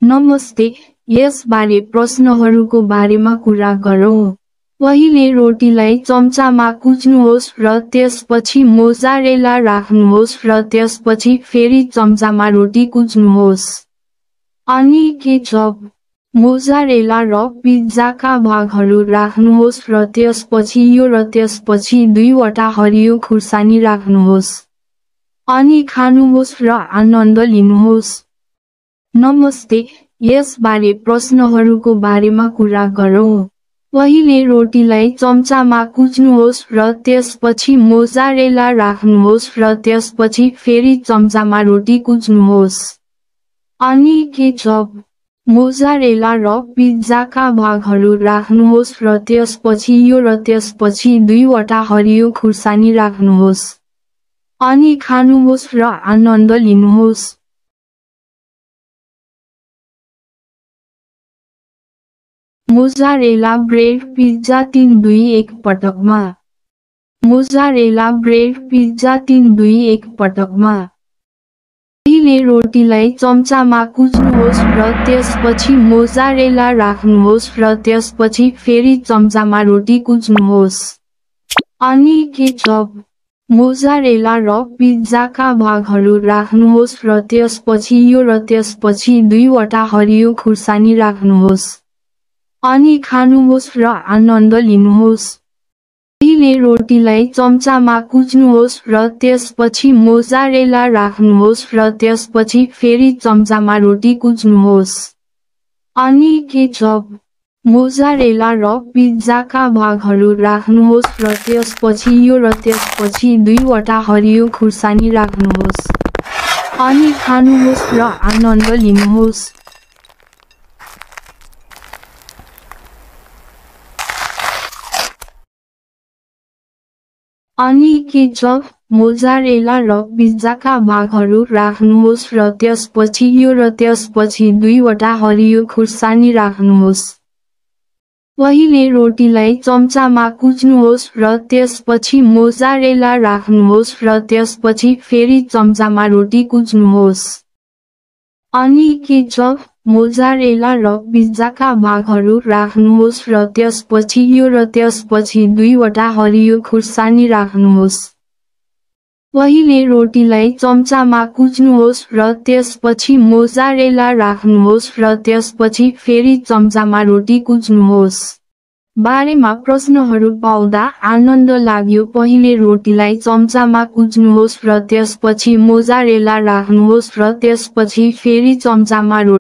नमस्ते, यसबारे प्रश्नहरूको बारेमा कुरा गरौँ। पहिले रोटीलाई चम्चामा कुच्नुहोस् र त्यसपछि मोजारेला राख्नुहोस् र त्यसपछि फेरि चम्चामा रोटी कुच्नुहोस्। अनि केचप, मोजारेला र पिज्जाका भागहरू राख्नुहोस् र त्यसपछि यो र त्यसपछि 2वटा हरियो खुर्सानी राख्नुहोस्। अनि खानुहोस् र आनन्द लिनुहोस्। नमस्ते, यसबारे प्रश्नहरूको बारेमा कुरा गरौँ। पहिले रोटीलाई चम्चामा कुच्नुहोस् र त्यसपछि मोजारेला राख्नुहोस् र त्यसपछि फेरि चम्चामा रोटी कुच्नुहोस्। अनि केचप, मोजारेला र पिज्जाका भागहरू राख्नुहोस् र त्यसपछि यो र त्यसपछि 2वटा हरियो खुर्सानी राख्नुहोस्। अनि खानुहोस् र आनन्द लिनुहोस्। मोजारेला ब्रेड पिज्जा 3-2-1 पटकमा। मोजारेला ब्रेड पिज्जा 3-2-1 पटकमा। पहिले रोटीलाई चम्चामा कुच्नुहोस् र त्यसपछि मोजारेला राख्नुहोस् र त्यसपछि फेरि चम्चामा रोटी कुच्नुहोस्। अनि केचप, मोजारेला र पिज्जाका भागहरू राख्नुहोस् र त्यसपछि यो र त्यसपछि 2वटा हरियो खुर्सानी राख्नुहोस्। अनि खानुहोस् र आनन्द लिनुहोस्। पहिले रोटीलाई चम्चामा कुच्नुहोस् र त्यसपछि मोजारेला राख्नुहोस् र त्यसपछि फेरि चम्चामा रोटी कुच्नुहोस्। अनि केचप, मोजारेला र पिज्जाका भागहरू राख्नुहोस् र त्यसपछि यो र त्यसपछि 2वटा हरियो खुर्सानी राख्नुहोस्। अनि खानुहोस् र आनन्द लिनुहोस्। अनि केचप, मोजारेला र पिज्जाका भागहरू राख्नुहोस् र त्यसपछि यो र त्यसपछि 2वटा हरियो खुर्सानी राख्नुहोस्। पहिले रोटीलाई चम्चामा कुच्नुहोस् र त्यसपछि मोजारेला राख्नुहोस् र त्यसपछि फेरि चम्चामा रोटी कुच्नुहोस्। अनि केचप, मोजारेला र पिज्जाका भागहरू राख्नुहोस् र त्यसपछि यो र त्यसपछि 2वटा हरियो खुर्सानी राख्नुहोस्। पहिले रोटीलाई चम्चामा कुच्नुहोस् र त्यसपछि मोजारेला राख्नुहोस् र त्यसपछि फेरि चम्चामा रोटी कुच्नुहोस्। बारेमा प्रश्नहरू पाउँदा आनन्द लाग्यो। पहिले रोटीलाई चम्चामा कुच्नुहोस् र त्यसपछि मोजारेला राख्नुहोस् र त्यसपछि फेरि चम्चामा रोटी